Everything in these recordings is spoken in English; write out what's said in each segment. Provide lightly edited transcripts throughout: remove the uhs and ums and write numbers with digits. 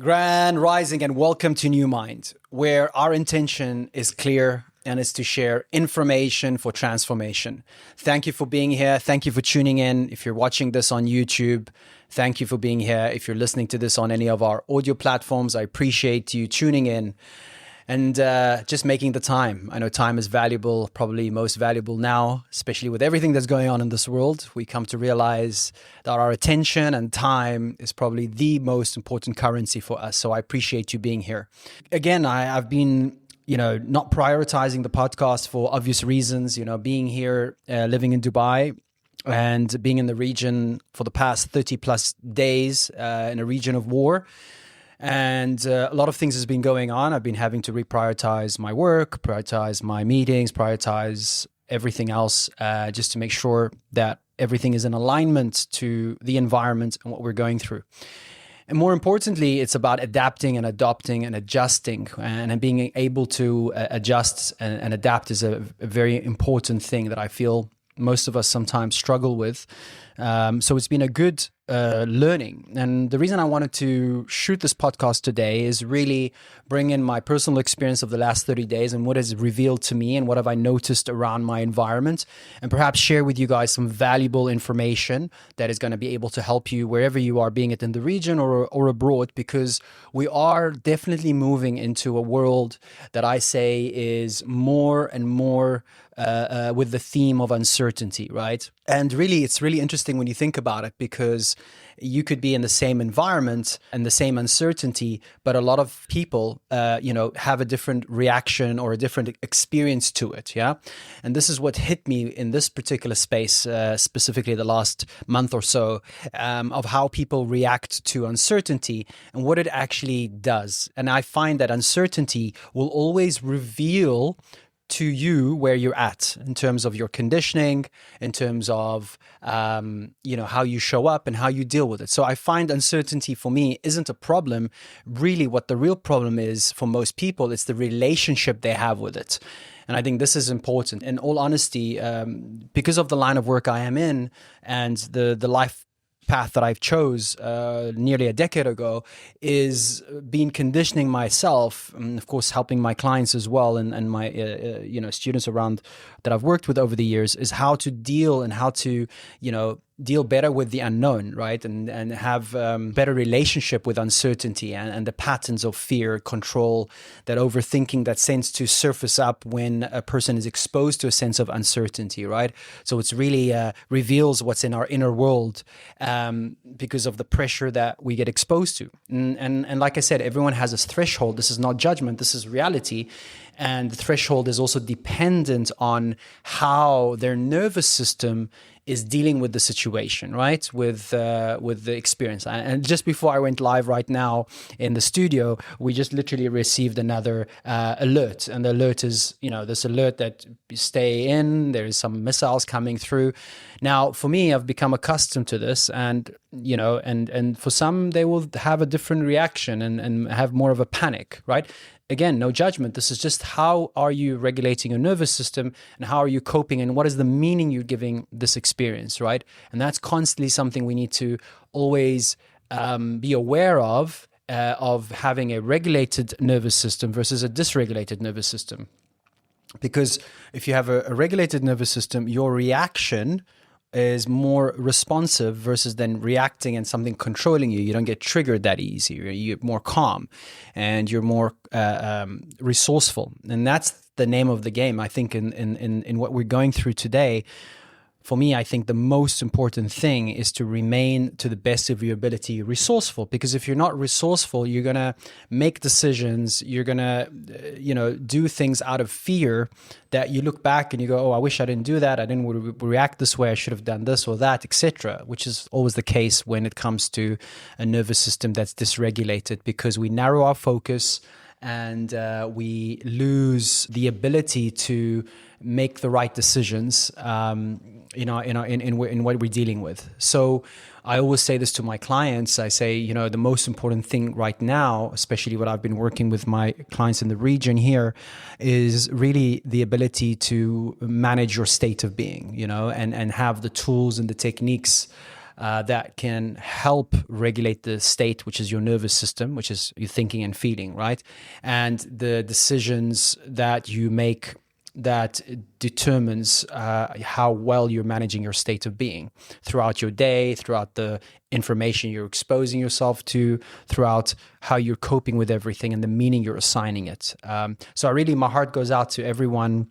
Grand Rising and welcome to New Mind, where our intention is clear and is to share information for transformation. Thank you for being here. Thank you for tuning in. If you're watching this on YouTube, thank you for being here. If you're listening to this on any of our audio platforms, I appreciate you tuning in and just making the time. I know time is valuable, probably most valuable now, especially with everything that's going on in this world. We come to realize that our attention and time is probably the most important currency for us. So I appreciate you being here. Again, I've been not prioritizing the podcast for obvious reasons, being here, living in Dubai, and being in the region for the past 30 plus days in a region of war. And a lot of things has been going on. I've been having to reprioritize my work, prioritize my meetings, prioritize everything else, just to make sure that everything is in alignment to the environment and what we're going through. And more importantly, it's about adapting and adopting and adjusting, and being able to adjust and adapt is a very important thing that I feel most of us sometimes struggle with. So it's been a good learning. And the reason I wanted to shoot this podcast today is really bring in my personal experience of the last 30 days and what has revealed to me and what have I noticed around my environment, and perhaps share with you guys some valuable information that is going to be able to help you wherever you are, being it in the region or abroad, because we are definitely moving into a world that I say is more and more with the theme of uncertainty, right? And really, it's really interesting when you think about it, because you could be in the same environment and the same uncertainty, but a lot of people, have a different reaction or a different experience to it. Yeah. And this is what hit me in this particular space, specifically the last month or so, of how people react to uncertainty and what it actually does. And I find that uncertainty will always reveal to you where you're at in terms of your conditioning, in terms of how you show up and how you deal with it. So I find uncertainty for me isn't a problem. Really, what the real problem is for most people, it's the relationship they have with it. And I think this is important. In all honesty, because of the line of work I am in and the life path that I've chose nearly a decade ago, is been conditioning myself, and of course helping my clients as well, and my students around that I've worked with over the years, is how to deal and how to deal better with the unknown, right? And have better relationship with uncertainty and the patterns of fear, control, that overthinking that tends to surface up when a person is exposed to a sense of uncertainty, right? So it's really reveals what's in our inner world because of the pressure that we get exposed to. And like I said, everyone has a threshold. This is not judgment, this is reality. And the threshold is also dependent on how their nervous system is dealing with the situation, right? With the experience. And just before I went live right now in the studio, we just literally received another alert. And the alert is, this alert that stay in, there is some missiles coming through. Now, for me, I've become accustomed to this, and and for some, they will have a different reaction and have more of a panic, right? Again, no judgment. This is just how are you regulating your nervous system and how are you coping and what is the meaning you're giving this experience, right? And that's constantly something we need to always be aware of having a regulated nervous system versus a dysregulated nervous system. Because if you have a regulated nervous system, your reaction is more responsive versus then reacting and something controlling you. You don't get triggered that easy. You're more calm and you're more resourceful. And that's the name of the game, I think, in what we're going through today. For me, I think the most important thing is to remain, to the best of your ability, resourceful. Because if you're not resourceful, you're going to make decisions, you're going to, do things out of fear that you look back and you go, oh, I wish I didn't do that. I didn't react this way. I should have done this or that, etc., which is always the case when it comes to a nervous system that's dysregulated, because we narrow our focus and we lose the ability to make the right decisions in what we're dealing with. So I always say this to my clients. I say, the most important thing right now, especially what I've been working with my clients in the region here, is really the ability to manage your state of being, and have the tools and the techniques that can help regulate the state, which is your nervous system, which is your thinking and feeling, right? And the decisions that you make that determines how well you're managing your state of being throughout your day, throughout the information you're exposing yourself to, throughout how you're coping with everything and the meaning you're assigning it. So really, my heart goes out to everyone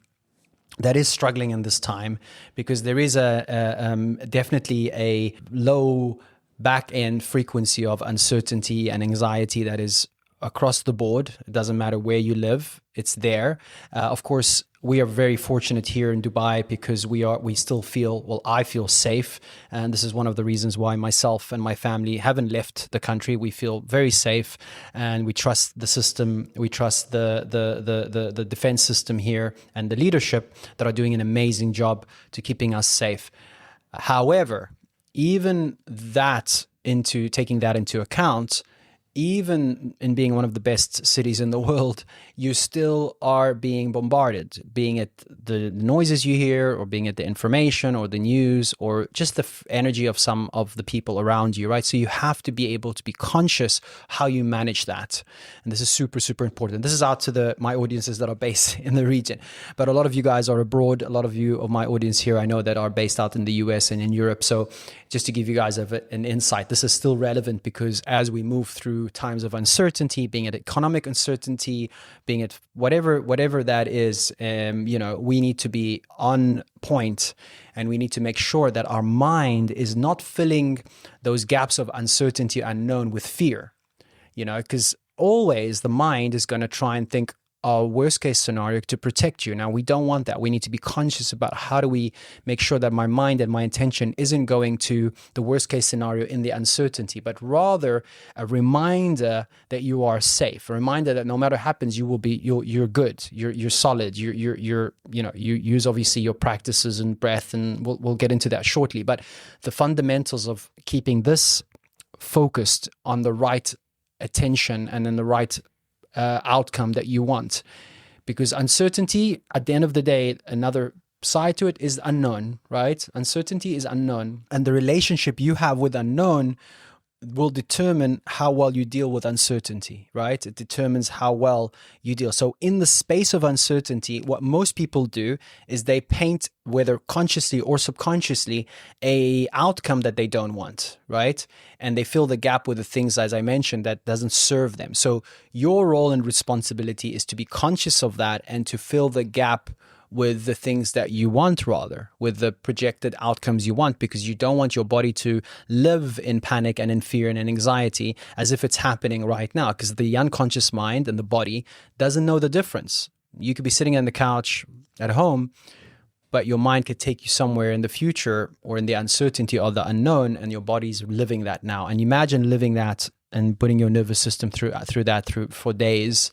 that is struggling in this time, because there is definitely a low back end frequency of uncertainty and anxiety that is across the board. It doesn't matter where you live, it's there. Of course, we are very fortunate here in Dubai because we still feel, well, I feel safe. And this is one of the reasons why myself and my family haven't left the country. We feel very safe and we trust the system. We trust the defense system here and the leadership that are doing an amazing job to keeping us safe. However, even that taking that into account, even in being one of the best cities in the world, you still are being bombarded, being it the noises you hear, or being it the information or the news, or just the energy of some of the people around you, right? So you have to be able to be conscious how you manage that. And this is super, super important. This is out to my audiences that are based in the region. But a lot of you guys are abroad. A lot of you of my audience here, I know that are based out in the US and in Europe. So just to give you guys an insight, this is still relevant because as we move through times of uncertainty, being it economic uncertainty, being it whatever that is, we need to be on point, and we need to make sure that our mind is not filling those gaps of uncertainty, unknown, with fear, because always the mind is going to try and think a worst case scenario to protect you. Now, we don't want that. We need to be conscious about how do we make sure that my mind and my intention isn't going to the worst case scenario in the uncertainty, but rather a reminder that you are safe, a reminder that no matter what happens, you're good, you're solid, you use obviously your practices and breath, and we'll get into that shortly. But the fundamentals of keeping this focused on the right attention and in the right outcome that you want, because uncertainty, at the end of the day, another side to it is unknown, right? Uncertainty is unknown, and the relationship you have with unknown will determine how well you deal with uncertainty, right? It determines how well you deal. So in the space of uncertainty, what most people do is they paint, whether consciously or subconsciously, a outcome that they don't want, right? And they fill the gap with the things, as I mentioned, that doesn't serve them. So your role and responsibility is to be conscious of that and to fill the gap with the things that you want, rather, with the projected outcomes you want, because you don't want your body to live in panic and in fear and in anxiety as if it's happening right now, because the unconscious mind and the body doesn't know the difference. You could be sitting on the couch at home, but your mind could take you somewhere in the future or in the uncertainty of the unknown, and your body's living that now. And imagine living that and putting your nervous system through for days.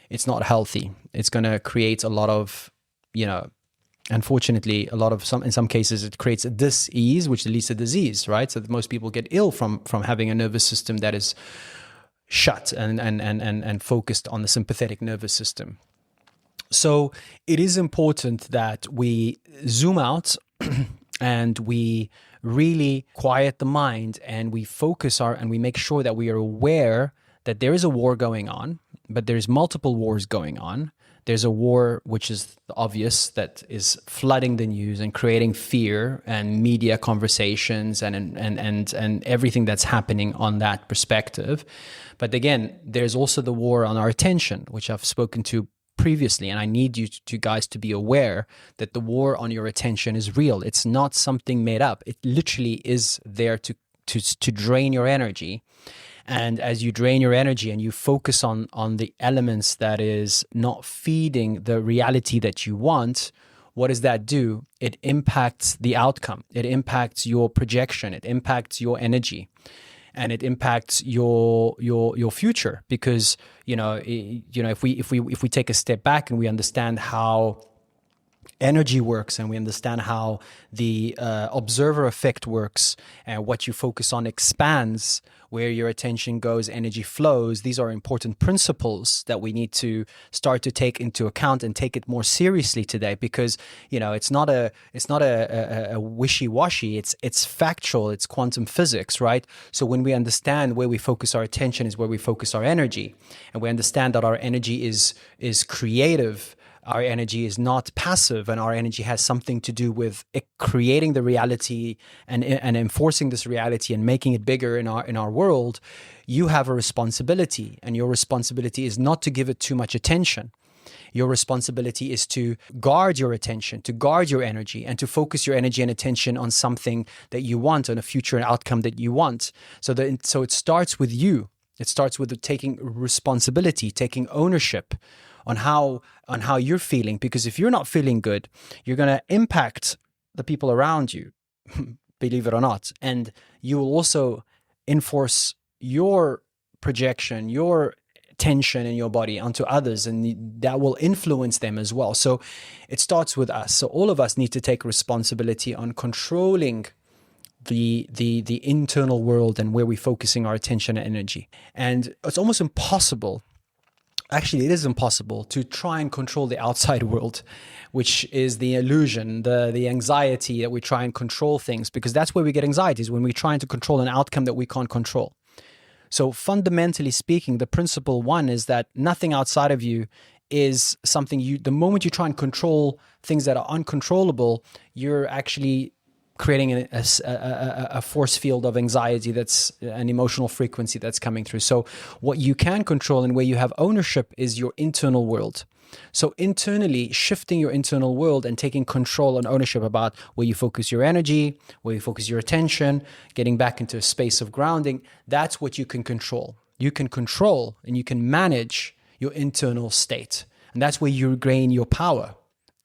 It's not healthy. It's going to create a lot of, unfortunately, in some cases, it creates a dis-ease, which leads to disease, right? So that most people get ill from having a nervous system that is shut and focused on the sympathetic nervous system. So it is important that we zoom out and we really quiet the mind, and we focus and we make sure that we are aware that there is a war going on, but there's multiple wars going on. There's a war which is obvious, that is flooding the news and creating fear and media conversations and everything that's happening on that perspective. But again, there's also the war on our attention, which I've spoken to previously, and I need you guys to be aware that the war on your attention is real. It's not something made up. It literally is there to drain your energy. And as you drain your energy and you focus on the elements that is not feeding the reality that you want, what does that do? It impacts the outcome. It impacts your projection. It impacts your energy, and it impacts your future. Because if we take a step back and we understand how energy works, and we understand how the observer effect works, and what you focus on expands, where your attention goes, energy flows. These are important principles that we need to start to take into account and take it more seriously today, because it's not a wishy-washy. It's factual. It's quantum physics, right? So when we understand where we focus our attention is where we focus our energy, and we understand that our energy is creative. Our energy is not passive, and our energy has something to do with creating the reality and enforcing this reality and making it bigger in our world. You have a responsibility, and your responsibility is not to give it too much attention. Your responsibility is to guard your attention, to guard your energy, and to focus your energy and attention on something that you want, on a future outcome that you want. So it starts with you. It starts with taking responsibility, taking ownership on how you're feeling, because if you're not feeling good, you're going to impact the people around you, believe it or not, and you will also enforce your projection, your tension in your body onto others, and that will influence them as well. So it starts with us. So all of us need to take responsibility on controlling the internal world and where we're focusing our attention and energy. And it's almost impossible. Actually, it is impossible to try and control the outside world, which is the illusion, the anxiety that we try and control things, because that's where we get anxiety, is when we're trying to control an outcome that we can't control. So fundamentally speaking, the principle one is that nothing outside of you is something the moment you try and control things that are uncontrollable, you're actually creating a force field of anxiety, that's an emotional frequency that's coming through. So what you can control and where you have ownership is your internal world. So internally, shifting your internal world and taking control and ownership about where you focus your energy, where you focus your attention, getting back into a space of grounding, that's what you can control. You can control and you can manage your internal state. And that's where you gain your power.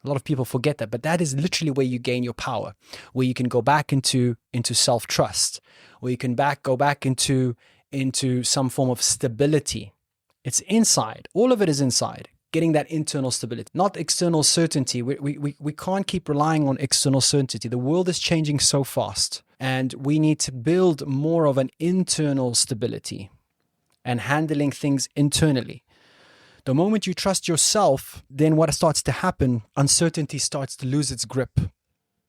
A lot of people forget that, but that is literally where you gain your power, where you can go back into self-trust, where you can go back into some form of stability. It's inside. All of it is inside. Getting that internal stability, not external certainty. We can't keep relying on external certainty. The world is changing so fast, and we need to build more of an internal stability and handling things internally. The moment you trust yourself, then what starts to happen, uncertainty starts to lose its grip.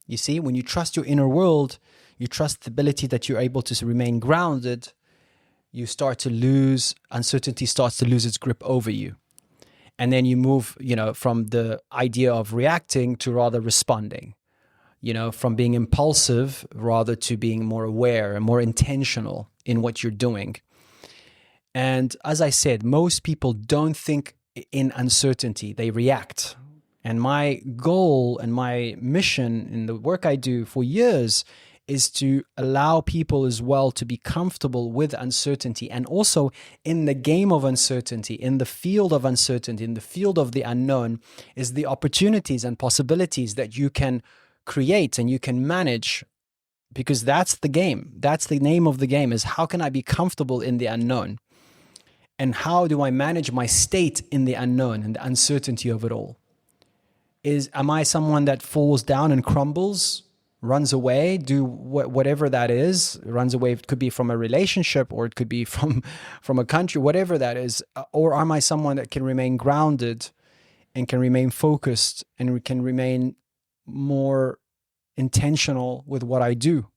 You see, when you trust your inner world, you trust the ability that you're able to remain grounded, uncertainty starts to lose its grip over you. And then you move, from the idea of reacting to rather responding, from being impulsive rather to being more aware and more intentional in what you're doing. And as I said, most people don't think in uncertainty, they react. And my goal and my mission in the work I do for years is to allow people as well to be comfortable with uncertainty, and also in the game of uncertainty, in the field of uncertainty, in the field of the unknown, is the opportunities and possibilities that you can create and you can manage, because that's the game. That's the name of the game, is how can I be comfortable in the unknown? And how do I manage my state in the unknown and the uncertainty of it all? Am I someone that falls down and crumbles, runs away, do whatever that is, runs away? It could be from a relationship, or it could be from a country, whatever that is. Or am I someone that can remain grounded and can remain focused and can remain more intentional with what I do?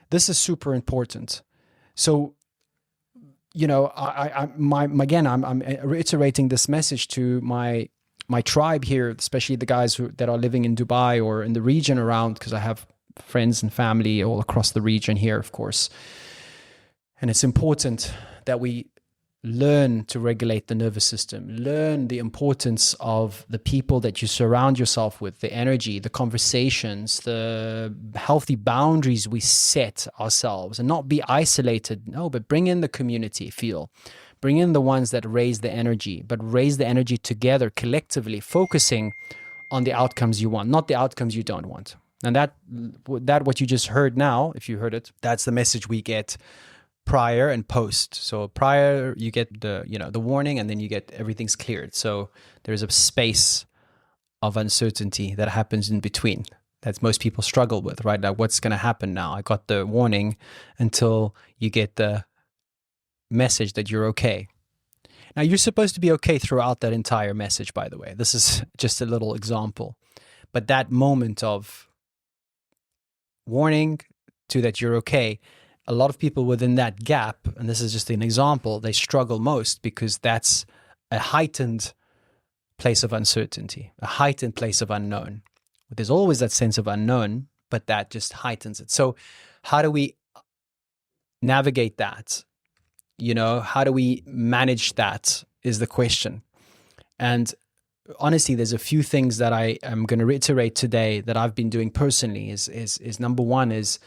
This is super important. So, I'm reiterating this message to my tribe here, especially the guys that are living in Dubai or in the region around, because I have friends and family all across the region here, of course. And it's important that we learn to regulate the nervous system, learn the importance of the people that you surround yourself with, the energy, the conversations, the healthy boundaries we set ourselves, and not be isolated. No, but bring in the community feel. Bring in the ones that raise the energy, but raise the energy together, collectively, focusing on the outcomes you want, not the outcomes you don't want. And that what you just heard now, if you heard it, that's the message we get prior and post. So prior, you get the warning, and then you get everything's cleared. So there's a space of uncertainty that happens in between that most people struggle with, right? Like, what's going to happen now? I got the warning until you get the message that you're okay. Now, you're supposed to be okay throughout that entire message, by the way. This is just a little example. But that moment of warning to that you're okay, a lot of people within that gap, and this is just an example, they struggle most because that's a heightened place of uncertainty, a heightened place of unknown. There's always that sense of unknown, but that just heightens it. So how do we navigate that? How do we manage that is the question. And honestly, there's a few things that I am going to reiterate today that I've been doing personally is number one is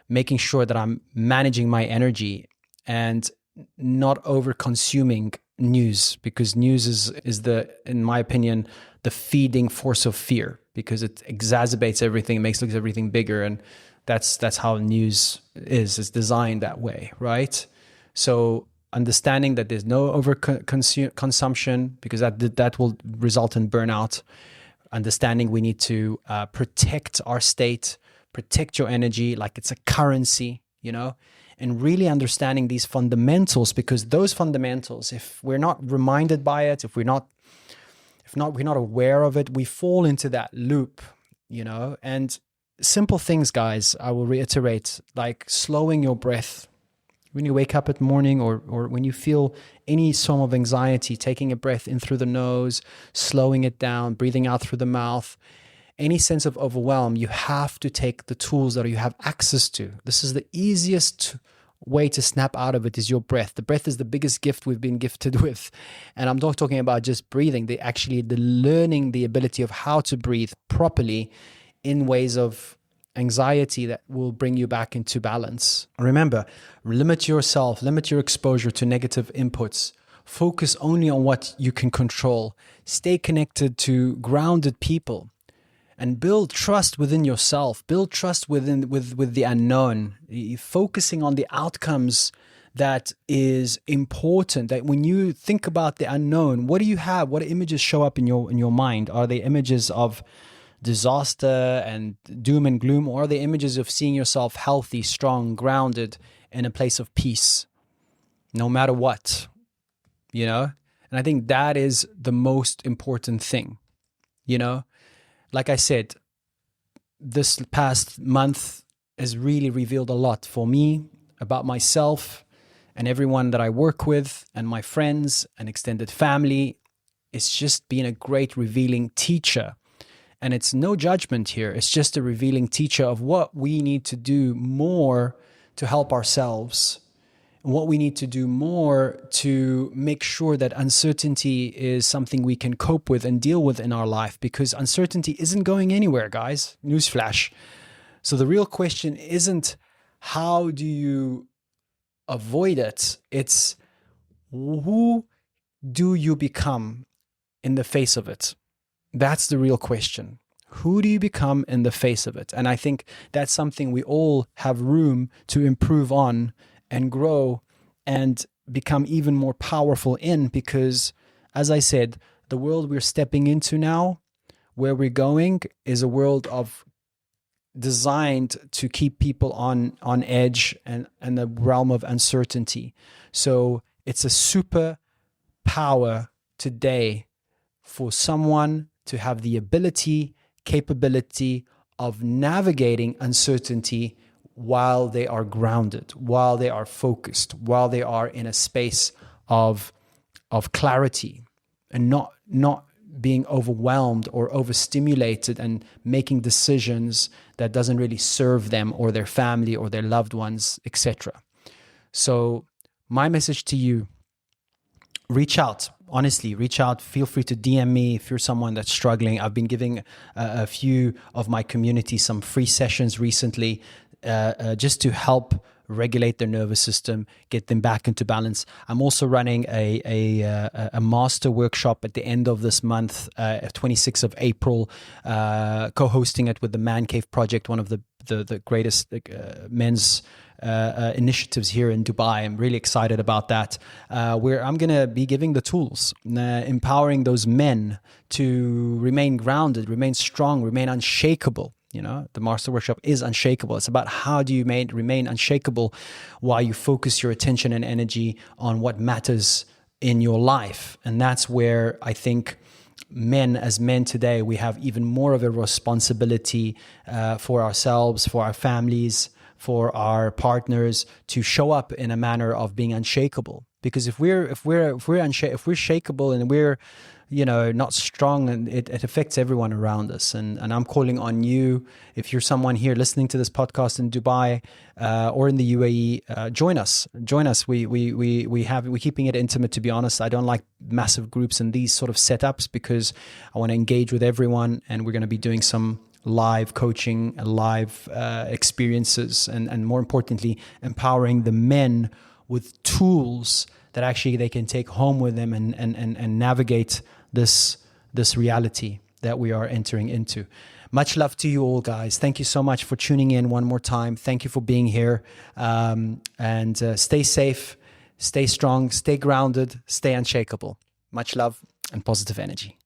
making sure that I'm managing my energy and not over consuming news, because news is in my opinion, the feeding force of fear, because it exacerbates everything, makes everything bigger. And that's how news is. It's designed that way, right? So understanding that there's no over consumption, because that will result in burnout. Understanding we need to protect our state, protect your energy like it's a currency, and really understanding these fundamentals, because those fundamentals, if we're not reminded by it, if we're not aware of it, we fall into that loop, and simple things, guys, I will reiterate, like slowing your breath when you wake up at morning, or when you feel any form of anxiety, taking a breath in through the nose, slowing it down, breathing out through the mouth. Any sense of overwhelm, you have to take the tools that you have access to. This is the easiest way to snap out of it, is your breath. The breath is the biggest gift we've been gifted with. And I'm not talking about just breathing, the learning the ability of how to breathe properly in ways of anxiety that will bring you back into balance. Remember, limit your exposure to negative inputs. Focus only on what you can control. Stay connected to grounded people. And build trust within yourself, build trust with the unknown, focusing on the outcomes that is important. That when you think about the unknown, what do you have? What images show up in your mind? Are they images of disaster and doom and gloom, or are they images of seeing yourself healthy, strong, grounded, in a place of peace, no matter what, And I think that is the most important thing, Like I said, this past month has really revealed a lot for me about myself and everyone that I work with and my friends and extended family. It's just been a great revealing teacher. And it's no judgment here. It's just a revealing teacher of what we need to do more to help ourselves, and what we need to do more to make sure that uncertainty is something we can cope with and deal with in our life, because uncertainty isn't going anywhere, guys. Newsflash. So the real question isn't how do you avoid it? It's who do you become in the face of it? That's the real question. Who do you become in the face of it? And I think that's something we all have room to improve on and grow and become even more powerful in, because, as I said, the world we're stepping into now, where we're going, is a world designed to keep people on edge and the realm of uncertainty. So it's a super power today for someone to have the capability of navigating uncertainty while they are grounded, while they are focused, while they are in a space of clarity, and not being overwhelmed or overstimulated and making decisions that doesn't really serve them or their family or their loved ones, etc. So my message to you, reach out. Honestly, reach out. Feel free to DM me if you're someone that's struggling. I've been giving a few of my community some free sessions recently, just to help regulate their nervous system, get them back into balance. I'm also running a master workshop at the end of this month, 26th of April, co-hosting it with the Man Cave Project, one of the greatest men's initiatives here in Dubai. I'm really excited about that, where I'm going to be giving the tools, empowering those men to remain grounded, remain strong, remain unshakable. You know, the Master Workshop is unshakable. It's about how do you remain unshakable while you focus your attention and energy on what matters in your life. And that's where I think as men today, we have even more of a responsibility for ourselves, for our families, for our partners, to show up in a manner of being unshakable. Because if we're shakeable and we're not strong, and it affects everyone around us. And I'm calling on you, if you're someone here listening to this podcast in Dubai or in the UAE, join us. We're keeping it intimate, to be honest. I don't like massive groups and these sort of setups, because I want to engage with everyone, and we're going to be doing some live coaching, live experiences, and more importantly, empowering the men with tools that actually they can take home with them and navigate this reality that we are entering into. Much love to you all, guys. Thank you so much for tuning in one more time. Thank you for being here. And stay safe, stay strong, stay grounded, stay unshakable. Much love and positive energy.